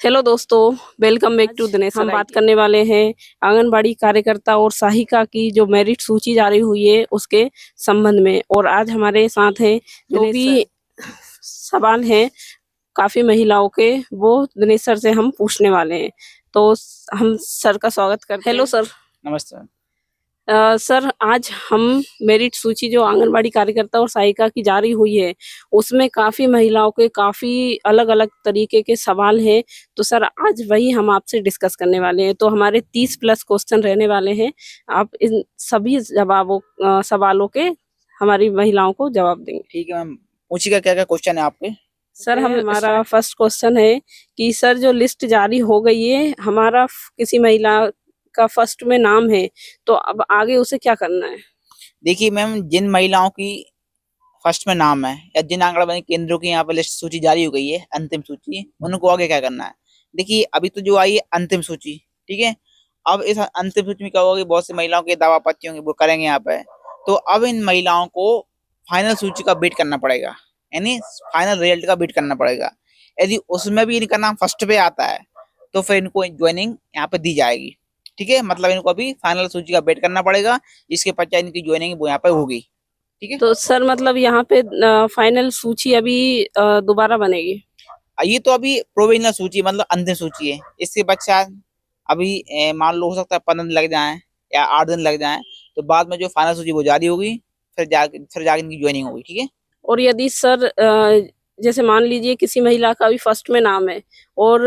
Hello दोस्तों, welcome back to Dinesh. हम बात करने वाले हैं आंगनबाड़ी कार्यकर्ता और सहायिका की जो मेरिट सूची जारी हुई है उसके संबंध में। और आज हमारे साथ हैं जो भी सवाल हैं काफी महिलाओं के, वो दिनेश सर से हम पूछने वाले हैं। तो हम सर का स्वागत करते हैं। Hello sir. नमस्ते। सर, आज हम मेरिट सूची जो आंगनबाड़ी कार्यकर्ता और सहायिका की जारी हुई है उसमें काफी महिलाओं के काफी अलग अलग तरीके के सवाल हैं। तो सर आज वही हम आपसे डिस्कस करने वाले हैं। तो हमारे 30 प्लस क्वेश्चन रहने वाले हैं। आप इन सभी सवालों के हमारी महिलाओं को जवाब देंगे। ठीक है मैम, पूछिएगा क्या क्या क्वेश्चन है आपके। सर हमारा फर्स्ट क्वेश्चन है कि सर जो लिस्ट जारी हो गई है, हमारा किसी महिला का फर्स्ट में नाम है, तो अब आगे उसे क्या करना है? देखिए मैम, जिन महिलाओं की फर्स्ट में नाम है या जिन आंगनबाड़ी केंद्रों की यहाँ पे लिस्ट सूची जारी हो गई है, अंतिम सूची, उनको आगे क्या करना है। देखिए अभी तो जो आई है अंतिम सूची, ठीक है। अब इस अंतिम सूची में क्या होगा कि बहुत सी महिलाओं के दावा आपत्ति होंगे, वो करेंगे यहाँ पे। तो अब इन महिलाओं को फाइनल सूची का वेट करना पड़ेगा, यानी फाइनल रिजल्ट का वेट करना पड़ेगा। यदि उसमें भी इनका नाम फर्स्ट पे आता है तो फिर इनको ज्वाइनिंग यहाँ पे दी जाएगी, ठीक है। मतलब इनको अभी फाइनल सूची का वेट करना पड़ेगा, जिसके पश्चात इनकी ज्वाइनिंग वो यहाँ पे होगी, ठीक है। तो सर मतलब यहाँ पे फाइनल सूची अभी दोबारा बनेगी? ये तो अभी प्रोविजनल सूची, मतलब अंतिम सूची है। इसके पश्चात अभी मान लो हो सकता है 15 दिन लग जाए या 8 दिन लग जाए, तो बाद में जो फाइनल सूची वो जारी होगी, फिर जाके इनकी ज्वाइनिंग होगी, ठीक है। और यदि सर जैसे मान लीजिए किसी महिला का भी फर्स्ट में नाम है और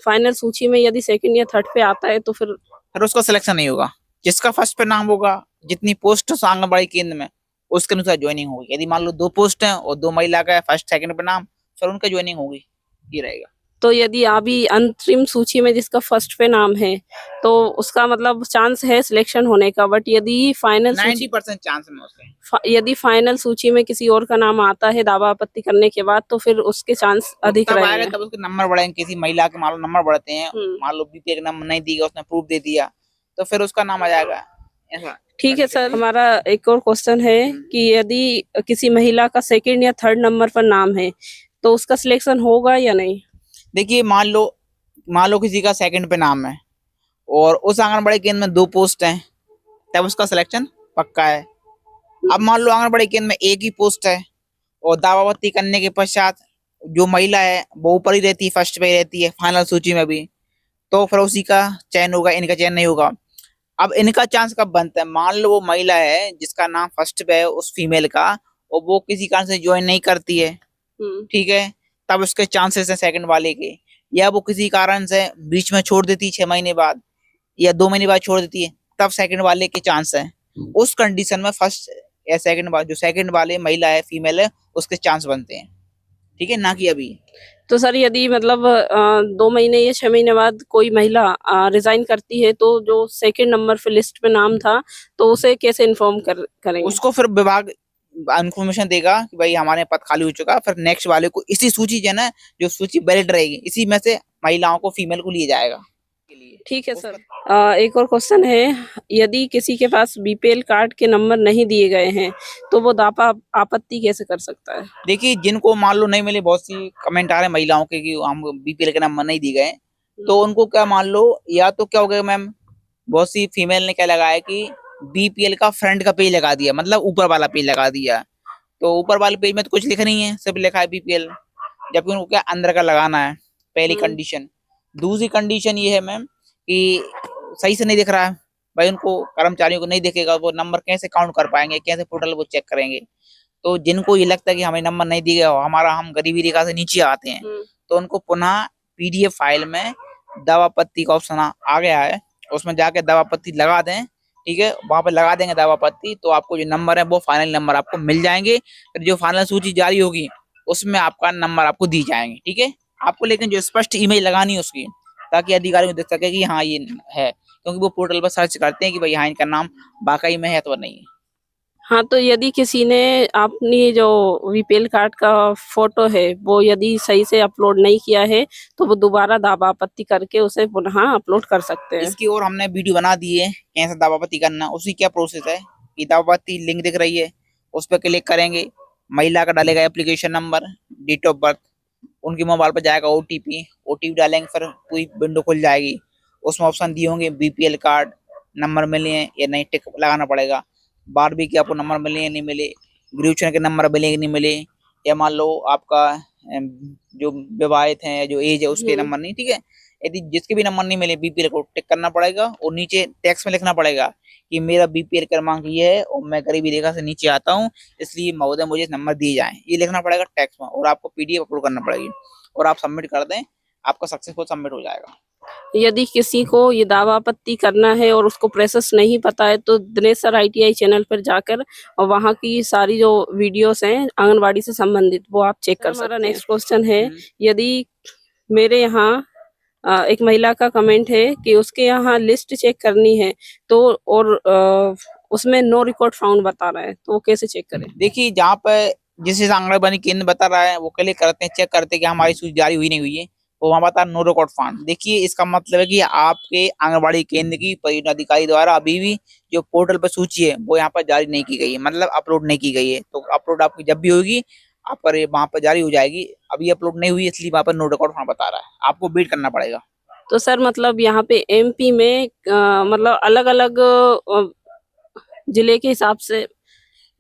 फाइनल सूची में यदि सेकंड या थर्ड पे आता है तो फिर उसका सिलेक्शन नहीं होगा। जिसका फर्स्ट पे नाम होगा, जितनी पोस्ट आंगनबाड़ी केंद्र में, उसके अनुसार ज्वाइनिंग होगी। यदि मान लो 2 पोस्ट हैं और 2 महिला का है फर्स्ट सेकंड पे नाम, फिर उनका ज्वाइनिंग होगी, ये रहेगा। तो यदि अभी अंतरिम सूची में जिसका फर्स्ट पे नाम है तो उसका मतलब चांस है सिलेक्शन होने का, बट यदि फाइनल 90% चांस है उसके। यदि फाइनल सूची में किसी और का नाम आता है दावा आपत्ति करने के बाद, तो फिर उसके चांस अधिक तब आएगा, रहेंगे। तब उसके नंबर बढ़ेंगे। किसी महिला के मान लो नंबर बढ़ते हैं, मान लो बीपीए का नंबर नहीं दिया, उसने प्रूफ दे दिया, तो फिर उसका नाम आ जाएगा, ऐसा। ठीक है सर, हमारा एक और क्वेश्चन है कि यदि किसी महिला का सेकंड या थर्ड नंबर पर नाम है तो उसका सिलेक्शन होगा या नहीं? देखिए मान लो किसी का सेकंड पे नाम है और उस आंगनबाड़ी केंद्र में 2 पोस्ट हैं, तब उसका सिलेक्शन पक्का है। अब मान लो आंगनबाड़ी केंद्र में एक ही पोस्ट है और दावावती करने के पश्चात जो महिला है वो ऊपर ही रहती है, फर्स्ट पे ही रहती है फाइनल सूची में भी, तो फिर उसी का चयन होगा, इनका चयन नहीं होगा। अब इनका चांस कब बनता है, मान लो वो महिला है जिसका नाम फर्स्ट पे है उस फीमेल का, और वो किसी कारण से ज्वाइन नहीं करती है, ठीक है, तब उसके चांसेस है सेकंड वाले के। या वो किसी कारण से बीच में छोड़ देती है 6 महीने बाद या 2 महीने बाद छोड़ देती है, तब सेकंड वाले के चांस है। उस कंडीशन में फर्स्ट या सेकंड वाले, जो सेकंड वाले महिला है फीमेल है, उसके चांस बनते हैं, ठीक है, ना कि अभी। तो सर यदि मतलब 2 महीने या 6 महीने बाद कोई महिला रिजाइन करती है तो जो सेकंड नंबर पे लिस्ट पे नाम था तो उसे कैसे इन्फॉर्म करेंगे? उसको फिर विभाग इन्फॉर्मेशन देगा कि भाई हमारे पद खाली हो चुका, फिर नेक्स्ट वाले को इसी सूची जो है ना, जो सूची वैलिड रहेगी, इसी में से महिलाओं को, फीमेल को लिए जाएगा। ठीक है सर। एक और क्वेश्चन है, यदि किसी के पास बीपीएल कार्ड के नंबर नहीं दिए गए हैं तो वो दावा आपत्ति कैसे कर सकता है? देखिए जिनको मान लो नहीं मिले, बहुत सी कमेंट आ रहे हैं महिलाओं के कि हम बीपीएल के नंबर नहीं दिए गए, तो उनको क्या मान लो, या तो क्या हो गया मैम, बहुत सी फीमेल ने क्या लगाया कि बीपीएल का फ्रंट का पेज लगा दिया, मतलब ऊपर वाला पेज लगा दिया। तो ऊपर वाले पेज में तो कुछ लिखा नहीं है, सिर्फ लिखा है बीपीएल, जबकि उनको क्या अंदर का लगाना है, पहली कंडीशन। दूसरी कंडीशन ये है मैम कि सही से नहीं दिख रहा है, भाई उनको कर्मचारियों को नहीं दिखेगा, वो नंबर कैसे काउंट कर पाएंगे, कैसे पोर्टल वो चेक करेंगे। तो जिनको ये लगता है कि हमें नंबर नहीं दिए गए, हमारा, हम गरीबी रेखा से नीचे आते हैं, तो उनको पुनः पीडीएफ फाइल में दवापत्ति का ऑप्शन आ गया है, उसमें जाके दवापत्ति लगा दें, ठीक है, वहां पे लगा देंगे दवापत्ति, तो आपको जो नंबर है वो फाइनल नंबर आपको मिल जाएंगे। फिर जो फाइनल सूची जारी होगी उसमें आपका नंबर आपको दी जाएंगे, ठीक है। आपको लेकिन जो स्पष्ट इमेज लगानी है उसकी, ताकि अधिकारी को देख सके कि हाँ ये है, क्योंकि वो पोर्टल पर सर्च करते हैं कि भाई हाँ इनका नाम वाकई में है तो नहीं है। हाँ, तो यदि किसी ने अपनी जो बीपीएल कार्ड का फोटो है वो यदि सही से अपलोड नहीं किया है तो वो दोबारा दावा आपत्ति करके उसे पुनः अपलोड कर सकते हैं। इसकी और हमने वीडियो बना दी है कैसे दावापत्ति करना, उसकी क्या प्रोसेस है। कि दावापत्ति लिंक दिख रही है, उस पर क्लिक करेंगे, महिला का डालेगा application number, date of birth, उनके मोबाइल पर जाएगा ओटीपी डालेंगे, फिर पूरी विंडो खुल जाएगी। उसमें ऑप्शन दिए होंगे बीपीएल कार्ड नंबर मिले हैं या नहीं, टिक लगाना पड़ेगा। बार भी कि आपको नंबर मिले या नहीं मिले, ग्रेजुएशन के नंबर मिले कि नहीं मिले, या मान लो आपका जो विवाहित है, जो एज है उसके नंबर नहीं, ठीक है। यदि जिसके भी नंबर नहीं मिले बीपीएल को टिक करना पड़ेगा और नीचे टेक्स्ट में लिखना पड़ेगा कि मेरा बीपीएल क्रमांक ये है और मैं गरीबी रेखा से नीचे आता हूँ, इसलिए महोदय मुझे नंबर दिए जाएं, ये लिखना पड़ेगा टेक्स्ट में, और आपको पीडीएफ अपलोड करना पड़ेगी और आप सबमिट कर दें, आपका सक्सेसफुल सबमिट हो जाएगा। यदि किसी को ये दावा आपत्ति करना है और उसको प्रोसेस नहीं पता है तो दिनेश सर ITI चैनल पर जाकर और वहाँ की सारी जो वीडियोस हैं आंगनबाड़ी से संबंधित वो आप चेक कर सकते हैं। हमारा नेक्स्ट क्वेश्चन है, यदि मेरे यहाँ एक महिला का कमेंट है कि उसके यहाँ लिस्ट चेक करनी है तो और उसमें नो रिकॉर्ड फाउंड बता रहा है, तो वो कैसे चेक करें? देखिए, जहाँ पे जिस आंगनबाड़ी केंद्र बता रहा है वो क्लिक करते हैं, चेक करते हैं कि हमारी सूची जारी हुई नहीं हुई है, तो वहाँ बता नो रिकॉर्ड फाउंड। देखिए, इसका मतलब है कि आपके आंगनबाड़ी केंद्र की परियोजना अधिकारी द्वारा अभी भी जो पोर्टल पर सूची है वो यहाँ पर जारी नहीं की गई है, मतलब अपलोड नहीं की गई है। तो अपलोड आपकी जब भी होगी आप पर वहाँ पर जारी हो जाएगी। अभी अपलोड नहीं हुई इसलिए वहाँ पर नो रिकॉर्ड फाउंड बता रहा है, आपको वेट करना पड़ेगा। तो सर मतलब यहाँ पे MP में मतलब अलग अलग जिले के हिसाब से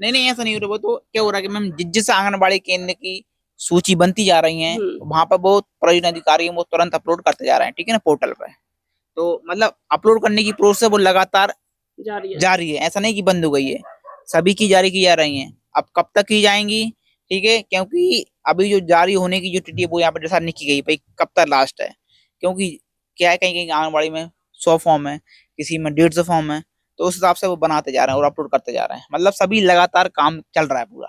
नहीं, ऐसा नहीं हो रहा। वो तो क्या हो रहा है कि मैम जिस आंगनबाड़ी केंद्र की सूची बनती जा रही है वहां पर वो परियोजना अधिकारी वो तुरंत अपलोड करते जा रहे हैं, ठीक है ना, पोर्टल पे। तो मतलब अपलोड करने की प्रोसेस वो लगातार जारी है, ऐसा नहीं कि बंद हो गई है, सभी की जारी की जा रही है। अब कब तक की जाएंगी, ठीक है, क्योंकि अभी जो जारी होने की जो तिथि है वो यहाँ पर डिसाइड नहीं की गई भाई कब तक लास्ट है, क्योंकि क्या है, कहीं कहीं आंगनबाड़ी में 100 फॉर्म है, किसी में 150 फॉर्म है, तो उस हिसाब से वो बनाते जा रहे हैं और अपलोड करते जा रहे हैं, मतलब सभी लगातार काम चल रहा है पूरा।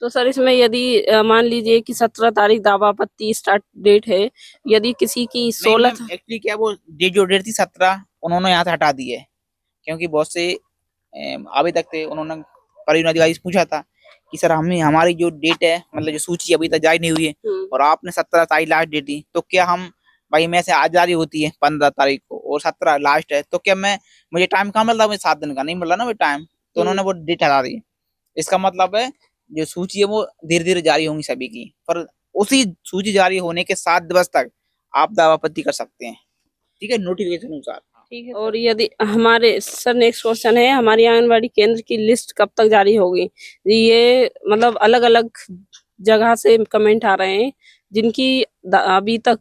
तो सर इसमें यदि मान लीजिए कि 17 तारीख दावा आपत्ति स्टार्ट डेट है, यदि किसी की 16 एक्चुअली क्या वो जो डेट थी 17 उन्होंने यहाँ से हटा दी है, क्योंकि बहुत से अभी तक थे, उन्होंने परियोजना अधिकारी से पूछा था कि सर हमें हमारी जो डेट है मतलब जो सूची अभी तक जारी नहीं हुई है और आपने 17 तारीख लास्ट डेट दी, तो क्या हम भाई में से आज जारी होती है 15 तारीख को और 17 लास्ट है, तो क्या मुझे टाइम कहाँ मिल रहा है, मुझे 7 दिन का नहीं मिल रहा ना मुझे टाइम, तो उन्होंने वो डेट हटा दी। इसका मतलब है जो सूची है वो धीरे धीरे जारी होंगी सभी की, पर उसी सूची जारी होने के 7 दिवस तक आप दावा आपत्ति कर सकते हैं, ठीक है, नोटिफिकेशन अनुसार। ठीक है। और यदि हमारे सर नेक्स्ट क्वेश्चन है, हमारी आंगनबाड़ी केंद्र की लिस्ट कब तक जारी होगी? ये मतलब अलग अलग जगह से कमेंट आ रहे हैं जिनकी अभी तक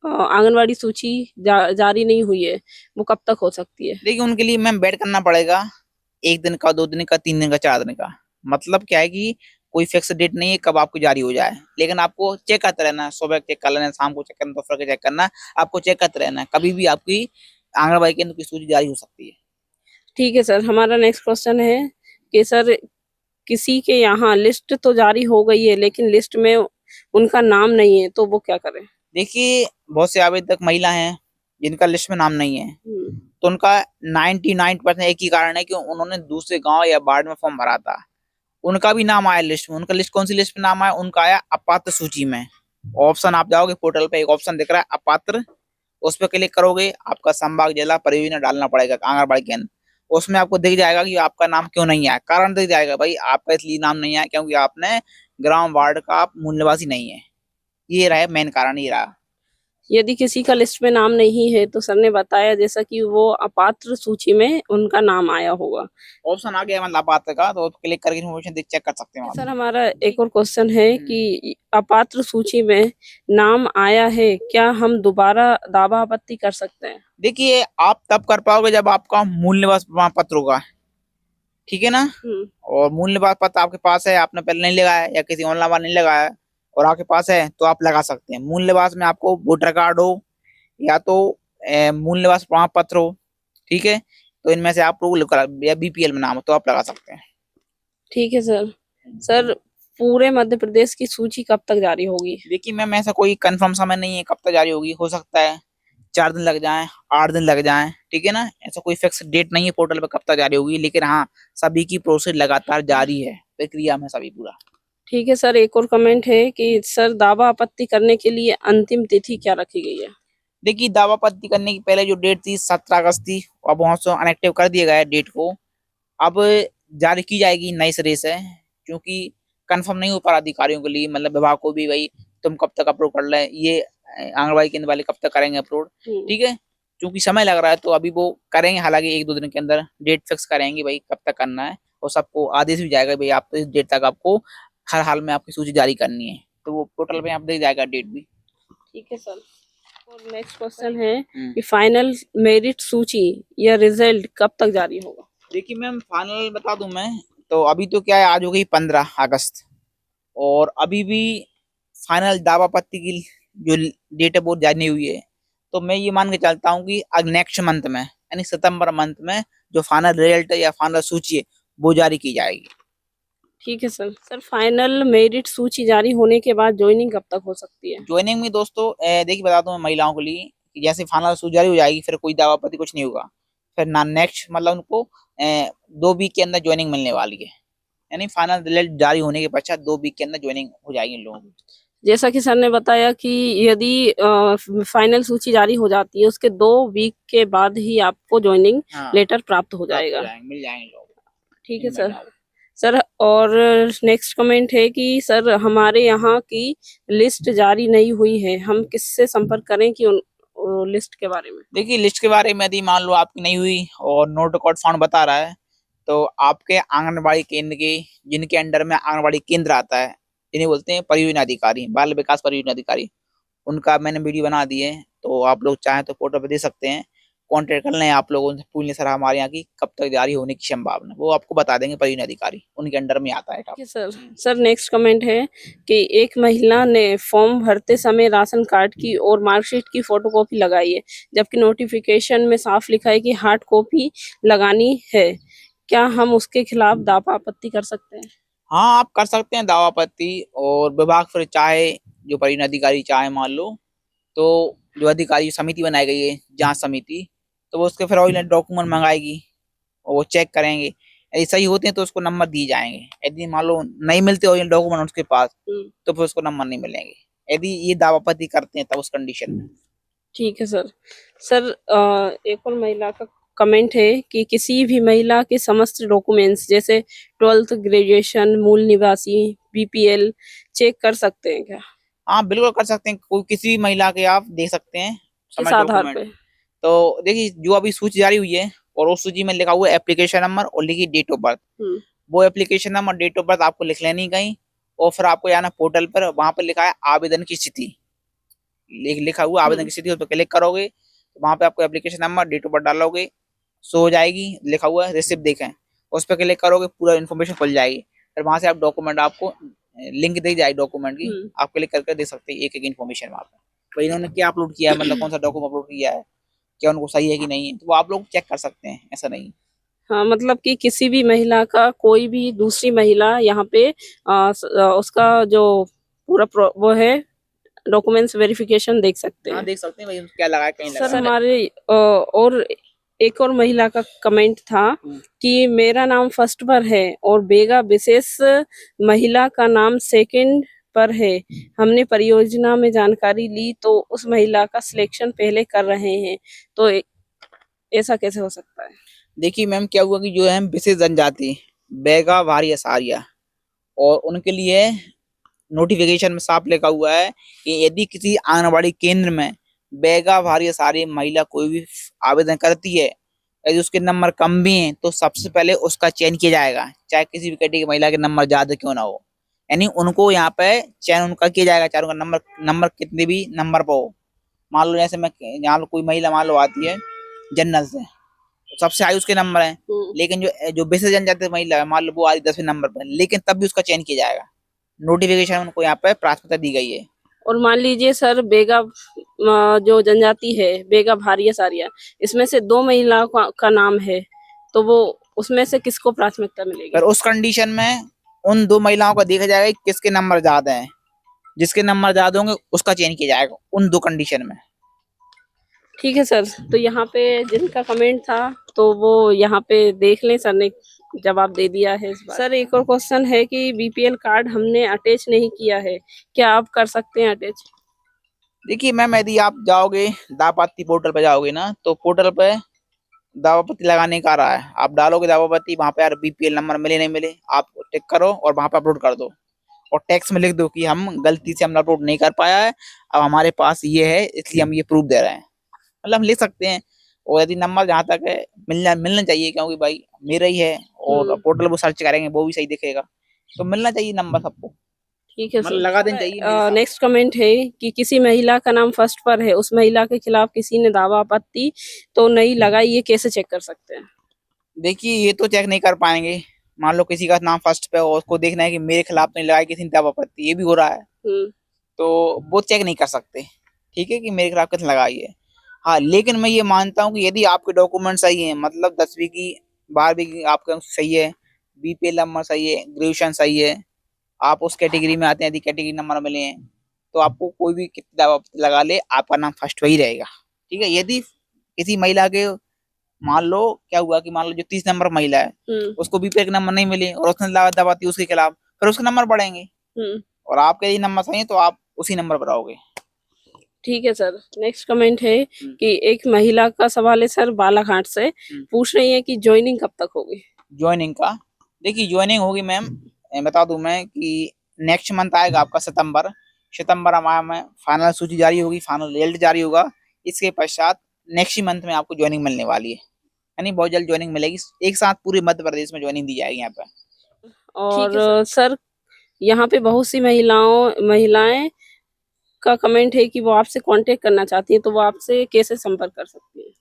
आंगनबाड़ी सूची जारी नहीं हुई है, वो कब तक हो सकती है? देखिए, उनके लिए मैम वेट करना पड़ेगा 1 दिन का, 2 दिन का, 3 दिन का, 4 दिन का। मतलब क्या है कि कोई फिक्स डेट नहीं है कब आपको जारी हो जाए, लेकिन आपको चेक करते रहना है, सुबह चेक कर लेना, शाम को चेक करना, दोपहर को चेक करना, आपको चेक करते रहना है, कभी भी आपकी आंगनबाड़ी केंद्र की सूची जारी हो सकती है। ठीक है सर, हमारा नेक्स्ट क्वेश्चन है कि सर किसी के यहाँ लिस्ट तो जारी हो गई है लेकिन लिस्ट में उनका नाम नहीं है, तो वो क्या करें? देखिए, बहुत से आवेदक महिला हैं जिनका लिस्ट में नाम नहीं है, तो उनका 99% एक ही कारण है कि उन्होंने दूसरे गांव या वार्ड में फॉर्म भरा था, उनका भी नाम आया लिस्ट में। उनका लिस्ट कौन सी लिस्ट में नाम आया, उनका आया अपात्र सूची में। ऑप्शन आप जाओगे पोर्टल पे, एक ऑप्शन दिख रहा है अपात्र, उस पर क्लिक करोगे, आपका संभाग जिला परियोजना डालना पड़ेगा आंगनबाड़ी केंद्र, उसमें आपको दिख जाएगा कि आपका नाम क्यों नहीं आया, कारण दिख जाएगा भाई आपका इसलिए नाम नहीं आया क्योंकि आपने ग्राम वार्ड का आप मूल निवासी नहीं है, ये रहा मेन कारण, ये रहा। यदि किसी का लिस्ट में नाम नहीं है तो सर ने बताया जैसा कि वो अपात्र सूची में उनका नाम आया होगा, ऑप्शन आ गया मतलब अपात्र का, तो क्लिक करके इन्फॉर्मेशन चेक कर सकते हैं। सर हमारा एक और क्वेश्चन है कि अपात्र सूची में नाम आया है, क्या हम दोबारा दावा आपत्ति कर सकते हैं? देखिए, आप तब कर पाओगे जब आपका मूल निवास प्रमाण पत्र होगा, ठीक है ना, और मूल निवास पत्र आपके पास है, आपने पहले नहीं लगाया या किसी ऑनलाइन नहीं लगाया और आपके पास है तो आप लगा सकते हैं। मूल निवास में आपको वोटर कार्ड हो या तो मूल निवास प्रमाण पत्र हो, ठीक है, तो इनमें से आप लोग या बीपीएल में नाम हो तो आप लगा सकते हैं। ठीक है सर। सर पूरे मध्य प्रदेश की सूची कब तक जारी होगी? देखिए मैम, ऐसा कोई कंफर्म समय नहीं है कब तक जारी होगी, हो सकता है 4 दिन लग जाएं, 8 दिन लग जाएं, ठीक है ना, ऐसा कोई फिक्स डेट नहीं है पोर्टल पे कब तक जारी होगी, लेकिन हाँ सभी की प्रोसेस लगातार जारी है, प्रक्रिया में सभी पूरा। ठीक है सर, एक और कमेंट है कि सर दावा आपत्ति करने के लिए अंतिम तिथि क्या रखी गई है? देखिए, दावा आपत्ति करने की पहले जो डेट थी 17 अगस्त थी, अब बहुत से अनएक्टिव कर दिया गया है डेट को, अब जारी की जाएगी नए सिरे से, क्योंकि कंफर्म नहीं हो पा रहा अधिकारियों के लिए, मतलब विभाग को भी भाई तुम कब तक अपलोड कर ले, ये आंगनबाड़ी केंद्र वाले कब तक करेंगे अपलोड, ठीक है। क्योंकि समय लग रहा है तो अभी वो करेंगे, हालांकि 1-2 दिन के अंदर डेट फिक्स करेंगे भाई कब तक करना है, और सबको आदेश भी जाएगा भाई आप तो इस डेट तक आपको हर हाल में आपकी सूची जारी करनी है, तो वो पोर्टल पे आप देख जाएगा डेट भी। ठीक है सर। और नेक्स्ट क्वेश्चन है कि फाइनल मेरिट सूची या रिजल्ट कब तक जारी होगा? देखिए मैम फाइनल बता दूं मैं, तो अभी तो क्या है, आज हो गई 15 अगस्त, और अभी भी फाइनल दावा पत्री की जो डेट है वो जारी नहीं हुई है। तो मैं ये मान के चलता हूँ कि नेक्स्ट मंथ में, यानी सितंबर मंथ में जो फाइनल रिजल्ट या फाइनल सूची है वो जारी की जाएगी। ठीक है सर। सर फाइनल मेरिट सूची जारी होने के बाद ज्वाइनिंग कब तक हो सकती है? ज्वाइनिंग में दोस्तों देखिए बता दूं मैं महिलाओं के लिए कि जैसे फाइनल सूची जारी हो जाएगी फिर कोई दावा पत्री कुछ नहीं होगा, फिर ना नेक्स्ट मतलब उनको 2 वीक के अंदर ज्वाइनिंग मिलने वाली है, यानी फाइनल रिजल्ट जारी होने के पश्चात 2 वीक के अंदर ज्वाइनिंग हो जाएगी इन लोगों की। जैसा कि सर ने बताया कि यदि फाइनल सूची जारी हो जाती है उसके 2 वीक के बाद ही आपको ज्वाइनिंग लेटर प्राप्त हो जाएगा। मिल जाएंगे लोग। ठीक है सर। सर और नेक्स्ट कमेंट है कि सर हमारे यहाँ की लिस्ट जारी नहीं हुई है, हम किससे संपर्क करें कि उन लिस्ट के बारे में? देखिए लिस्ट के बारे में यदि मान लो आपकी नहीं हुई और नोट रिकॉर्ड फाउंड बता रहा है, तो आपके आंगनबाड़ी केंद्र के, जिनके अंडर में आंगनबाड़ी केंद्र आता है, जिन्हें बोलते हैं परियोजना अधिकारी, बाल विकास परियोजना अधिकारी, उनका मैंने वीडियो बना दी है, तो आप लोग चाहें तो फोटो पे दे सकते हैं, कांटेक्ट कर लें आप लोगों से, पूछ लें सर हमारे यहाँ की कब तक जारी होने की संभावना, वो आपको बता देंगे, परियोजना अधिकारी उनके अंडर में आता है। ठीक है सर। सर नेक्स्ट कमेंट है कि एक महिला ने फॉर्म भरते समय राशन कार्ड की और मार्कशीट की फोटोकॉपी लगाई है, जबकि नोटिफिकेशन में साफ लिखा है कि हार्ड कॉपी लगानी है। क्या हम उसके खिलाफ दावा आपत्ति कर सकते हैं? हाँ आप कर सकते हैं दावा आपत्ति, और विभाग फिर चाहे जो परियोजना अधिकारी चाहे मान लो, तो जो अधिकारी समिति बनाई गई है जांच समिति, तो वो उसके फिर ओरिजिनल डॉक्यूमेंट मंगाएगी और वो चेक करेंगे, यदि सही होते हैं तो उसको नंबर दिए जाएंगे, यदि मान लो नहीं मिलते ओरिजिनल डॉक्यूमेंट उसके पास तो फिर उसको नंबर नहीं मिलेंगे, यदि ये दावा आपत्ति करते हैं तब उस कंडीशन में। ठीक है सर। सर एक और महिला का कमेंट है कि किसी भी महिला के समस्त डॉक्यूमेंट्स जैसे 12th ग्रेजुएशन, मूल निवासी, बीपीएल चेक कर सकते हैं क्या? हाँ बिल्कुल कर सकते हैं, कोई किसी भी महिला के आप देख सकते हैं किस समय आधार डॉक्यूमेंट। पे? तो देखिए जो अभी सूची जारी हुई है और उस सूची में लिखा हुआ है एप्लीकेशन नंबर और लिखी डेट ऑफ बर्थ, वो application number date of birth आपको लिख लेनी कहीं, और फिर आपको जाना पोर्टल पर, वहां पर लिखा है आवेदन की स्थिति, लिखा हुआ आवेदन की स्थिति, उस पर क्लिक करोगे तो वहां पे आपको application number date of birth डालोगे, शो हो जाएगी, लिखा हुआ है रिसिप्ट देखें, उस पर क्लिक करोगे पूरा इन्फॉर्मेशन खुल जाएगी, फिर वहां से आप डॉक्यूमेंट, आपको लिंक दी जाएगी डॉक्यूमेंट की, आप क्लिक करके देख सकते हैं एक एक इन्फॉर्मेशन वहां पे भाई इन्होंने क्या अपलोड किया है, मतलब कौन सा डॉक्यूमेंट अपलोड किया है, क्या उनको सही है कि नहीं है, तो वो आप लोग चेक कर सकते हैं, ऐसा नहीं। हाँ मतलब कि किसी भी महिला का कोई भी दूसरी महिला यहाँ पे उसका जो पूरा वो है डॉक्यूमेंट्स वेरिफिकेशन देख सकते हाँ हैं। देख सकते हैं भाई क्या लगा है, कहीं लगा सर हमारे और एक और महिला का कमेंट था कि मेरा नाम फर्स्ट पर है और बेगा विशेष महिला का नाम सेकंड पर है, हमने परियोजना में जानकारी ली तो उस महिला का सिलेक्शन पहले कर रहे हैं, तो ऐसा कैसे हो सकता है? देखिए मैम क्या हुआ कि जो है विशेष जनजाति बेगा भारी असारिया, और उनके लिए नोटिफिकेशन में साफ लिखा हुआ है कि यदि किसी आंगनबाड़ी केंद्र में बेगा भारी असारी महिला कोई भी आवेदन करती है, यदि उसके नंबर कम भी हैं तो सबसे पहले उसका चयन किया जाएगा, चाहे किसी भी कैटेगरी की महिला के नंबर ज्यादा क्यों ना हो, यानी उनको यहाँ पे चयन उनका किया जाएगा, चाहे उनका नंबर नंबर कितने भी नंबर पर हो। मान लो जैसे मैं यहाँ कोई महिला मान लो आती है जनरल से, सबसे हाई उसके नंबर है, लेकिन जो जो विशेष जनजाति महिला है मान लो वो आ रही 10वें नंबर पर, लेकिन तब भी उसका चयन किया जाएगा, नोटिफिकेशन उनको यहाँ पे प्राथमिकता दी गई है। और मान लीजिए सर बेगा जो जनजाति है बेगा भारिया सारिया, इसमें से 2 महिलाओं का नाम है, तो वो उसमें से किसको प्राथमिकता मिलेगी? पर उस कंडीशन में उन 2 महिलाओं का देखा जाएगा कि किसके नंबर ज्यादा हैं, जिसके नंबर ज्यादा होंगे उसका चयन किया जाएगा उन 2 कंडीशन में। ठीक है सर। तो यहाँ पे जिनका कमेंट था तो वो यहाँ पे देख लें, सर ने जवाब दे दिया है इस बार। सर एक और क्वेश्चन है कि बीपीएल कार्ड हमने अटैच नहीं किया है, क्या आप कर सकते हैं अटैच? देखिए मैम यदि आप जाओगे दापाती पोर्टल पे जाओगे ना, तो पोर्टल पे दावापत्ती लगाने का आ रहा है, आप डालोगे दावापत्ती, वहां पे यार बीपीएल नंबर मिले नहीं मिले आप टिक करो और वहां पे अपलोड कर दो, और टेक्स्ट में लिख दो कि हम गलती से हमने अपलोड नहीं कर पाया है, अब हमारे पास ये है इसलिए हम ये प्रूफ दे रहे हैं, मतलब हम लिख सकते हैं। और यदि नंबर जहाँ तक है मिलना मिलना चाहिए, क्योंकि भाई मेरा ही है और पोर्टल वो सर्च करेंगे वो भी सही दिखेगा, तो मिलना चाहिए नंबर सबको, ठीक है मतलब सर। लगा देना चाहिए मेरे हिसाब से। नेक्स्ट कमेंट है कि किसी महिला का नाम फर्स्ट पर है, उस महिला के खिलाफ किसी ने दावा आपत्ति तो नहीं लगाई, ये कैसे चेक कर सकते हैं? देखिए ये तो चेक नहीं कर पाएंगे, मान लो किसी का नाम फर्स्ट पे है और उसको देखना है कि मेरे खिलाफ तो नहीं लगाई किसी ने दावा आपत्ति, ये भी हो रहा है, हम्म। तो वो चेक नहीं कर सकते, ठीक है, कि मेरे खिलाफ किसने लगाई है। हाँ लेकिन मैं ये मानता हूँ कि यदि आपके डॉक्यूमेंट सही हैं, मतलब 10वीं की 12वीं की आपका सही है, बीपीएल नंबर सही है, ग्रेजुएशन सही है, आप उस कैटेगरी में आते हैं, यदि कैटेगरी नंबर मिले हैं, तो आपको कोई भी कितना दावा लगा ले आपका नाम फर्स्ट वही रहेगा, ठीक है। यदि किसी महिला के मान लो क्या हुआ कि मान लो जो 30 नंबर महिला है उसको बीपीएल के नंबर नहीं मिले और उसने दावा दी उसके खिलाफ, फिर उसके नंबर बढ़ेंगे और आपके यदि नंबर सही है तो आप उसी नंबर पर आओगे। ठीक है सर। नेक्स्ट कमेंट है कि एक महिला का सवाल है सर बालाघाट से, पूछ रही है कि ज्वाइनिंग कब तक होगी? ज्वाइनिंग का, देखिए ज्वाइनिंग होगी मैम, बता दूं मैं कि नेक्स्ट मंथ आएगा आपका सितंबर, सितंबर हमारा में फाइनल सूची जारी होगी, फाइनल रिजल्ट जारी होगा, इसके पश्चात नेक्स्ट मंथ में आपको ज्वाइनिंग मिलने वाली है, यानी बहुत जल्द ज्वाइनिंग मिलेगी, एक साथ पूरे मध्य प्रदेश में ज्वाइनिंग दी जाएगी यहाँ पे। और सर यहाँ पे बहुत सी महिलाएं का कमेंट है कि वो आपसे कांटेक्ट करना चाहती है, तो वो आपसे कैसे संपर्क कर सकती है?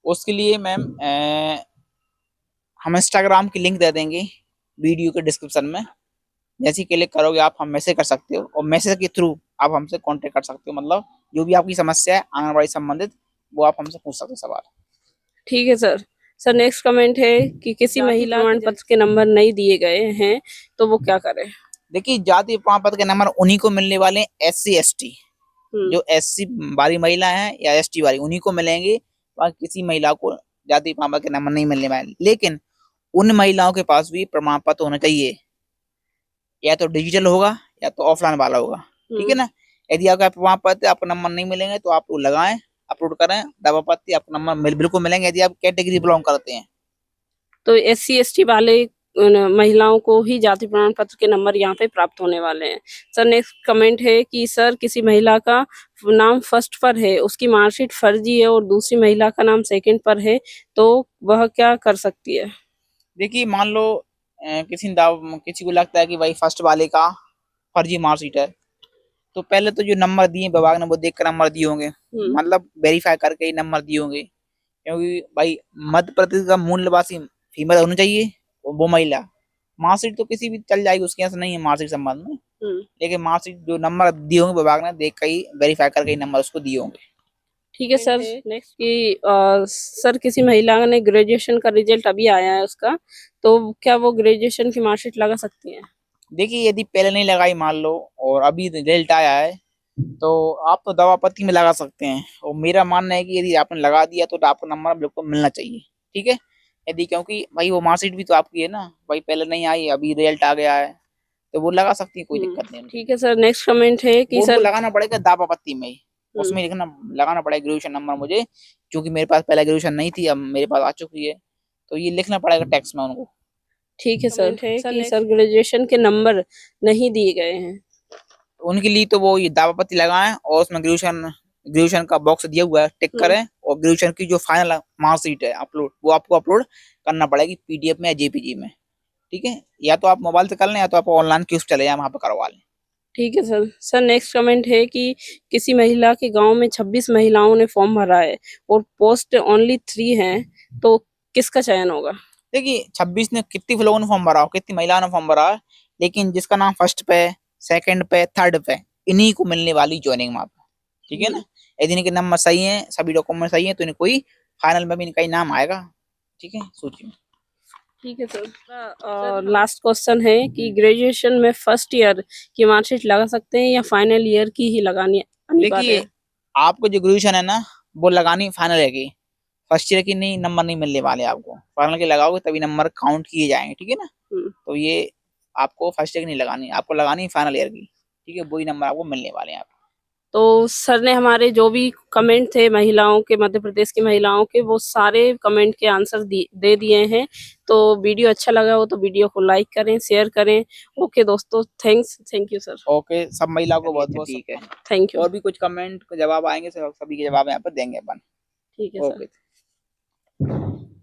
उसके लिए मैम हम इंस्टाग्राम की लिंक दे देंगे वीडियो के डिस्क्रिप्शन में, जैसे ही क्लिक करोगे आप हम मैसेज कर सकते हो और मैसेज के थ्रू आप हमसे कांटेक्ट कर सकते हो, मतलब जो भी आपकी समस्या है आंगनबाड़ी संबंधित वो आप हमसे पूछ सकते हो सवाल। ठीक है सर। सर नेक्स्ट कमेंट है कि किसी महिला प्रमाण पत्र के नंबर नहीं दिए गए हैं तो वो क्या करे? देखिए जाति प्रमाण पत्र के नंबर उन्हीं को मिलने वाले हैं, SC ST, जो SC वाली महिला है या ST वाली उन्हीं को मिलेंगे, बाकी किसी महिला को जाति प्रमाण पत्र के नंबर नहीं मिलने वाले, लेकिन उन महिलाओं के पास भी प्रमाण पत्र होना चाहिए, या तो डिजिटल होगा या तो ऑफलाइन वाला होगा, ठीक है ना। यदि आपका प्रमाण पत्र आपको नंबर नहीं मिलेंगे तो आप लगाएं, अपलोड करें दावा पत्र, आपको नंबर बिल्कुल मिलेंगे यदि आप कैटेगरी बिलोंग करते हैं। तो SC ST वाले महिलाओं को ही जाति प्रमाण पत्र के नंबर यहाँ पे प्राप्त होने वाले हैं। सर नेक्स्ट कमेंट है कि सर किसी महिला का नाम फर्स्ट पर है, उसकी मार्कशीट फर्जी है और दूसरी महिला का नाम सेकंड पर है, तो वह क्या कर सकती है? देखिए मान लो किसी को लगता है कि भाई फर्स्ट वाले का फर्जी मार्कशीट है, तो पहले तो जो नंबर दिए विभाग ने वो देख कर नंबर दिए होंगे, मतलब वेरीफाई करके ही नंबर दिए होंगे, क्योंकि भाई मध्य प्रदेश का मूल निवासी फीमेल होना चाहिए और वो महिला, मार्कशीट तो किसी भी चल जाएगी उसके यहाँ से नहीं है मार्कशीट संबंध में, लेकिन मार्कशीट जो नंबर दिए होंगे विभाग ने देख कर ही वेरीफाई करके ही नंबर उसको दिए होंगे। ठीक है सर। नेक्स्ट कि सर किसी महिला ने ग्रेजुएशन का रिजल्ट अभी आया है उसका, तो क्या वो ग्रेजुएशन की मार्कशीट लगा सकती है? देखिए यदि पहले नहीं लगाई मान लो और अभी रिजल्ट आया है तो आप तो दवा पत्ती में लगा सकते हैं, और मेरा मानना है कि यदि आपने लगा दिया तो आपको नंबर बिल्कुल मिलना चाहिए, ठीक है। यदि क्योंकि भाई वो मार्कशीट भी तो आपकी है ना, भाई पहले नहीं आई अभी रिजल्ट आ गया है तो वो लगा सकती है, कोई दिक्कत नहीं। ठीक है सर। नेक्स्ट कमेंट है कि सर लगाना लगाना पड़ेगा दावा पत्ती में ही, उसमें लिखना लगाना पड़ेगा ग्रेजुएशन नंबर मुझे, क्योंकि मेरे पास पहले ग्रेजुएशन नहीं थी अब मेरे पास आ चुकी है, तो ये लिखना पड़ेगा टैक्स में उनको। ठीक है सर। कि सर ग्रेजुएशन के नंबर नहीं दिए गए हैं, उनके लिए तो वो ये दावा पत्ती लगाएं और उसमें ग्रेजुएशन का बॉक्स दिया हुआ है टिक करें, और ग्रेजुएशन की जो फाइनल मार्कशीट है अपलोड वो आपको अपलोड करना पड़ेगी PDF में या JPG में, ठीक है, या तो आप मोबाइल से कर लें या तो आप ऑनलाइन क्यूज चले जाए वहां पर करवा लें। ठीक है सर। सर नेक्स्ट कमेंट है कि किसी महिला के गांव में 26 महिलाओं ने फॉर्म भरा है और पोस्ट ओनली 3 हैं, तो किसका चयन होगा? देखिए 26 ने कितनी लोगों ने फॉर्म भरा हो, कितनी महिलाओं ने फॉर्म भरा है, लेकिन जिसका नाम फर्स्ट पे, सेकंड पे, थर्ड पे, इन्हीं को मिलने वाली ज्वाइनिंग वहां पे, ठीक है ना। यदि इनके नंबर सही है सभी डॉक्यूमेंट सही है तो इन्हें कोई फाइनल में भी इनका ही नाम आएगा, ठीक है सूची में। ठीक है सर। लास्ट क्वेश्चन है कि ग्रेजुएशन में फर्स्ट ईयर की मार्कशीट लगा सकते हैं या फाइनल ईयर की ही लगानी अनिवार्य है? देखिए आपको जो ग्रेजुएशन है ना वो लगानी फाइनल है की, फर्स्ट ईयर की नहीं नंबर नहीं मिलने वाले आपको, फाइनल के लगाओगे तभी नंबर काउंट किए जाएंगे, ठीक है ना। तो ये आपको फर्स्ट ईयर की नहीं लगानी, आपको लगानी फाइनल ईयर की, ठीक है, वही नंबर आपको मिलने वाले हैं। तो सर ने हमारे जो भी कमेंट थे महिलाओं के, मध्य प्रदेश की महिलाओं के, वो सारे कमेंट के आंसर दे दिए हैं। तो वीडियो अच्छा लगा हो तो वीडियो को लाइक करें, शेयर करें। ओके दोस्तों, थैंक यू सर। ओके, सब महिला को बहुत बहुत ठीक है। Thank you. और भी कुछ कमेंट जवाब आएंगे, सभी के जवाब यहाँ पर देंगे अपन। ठीक है सर। ओके।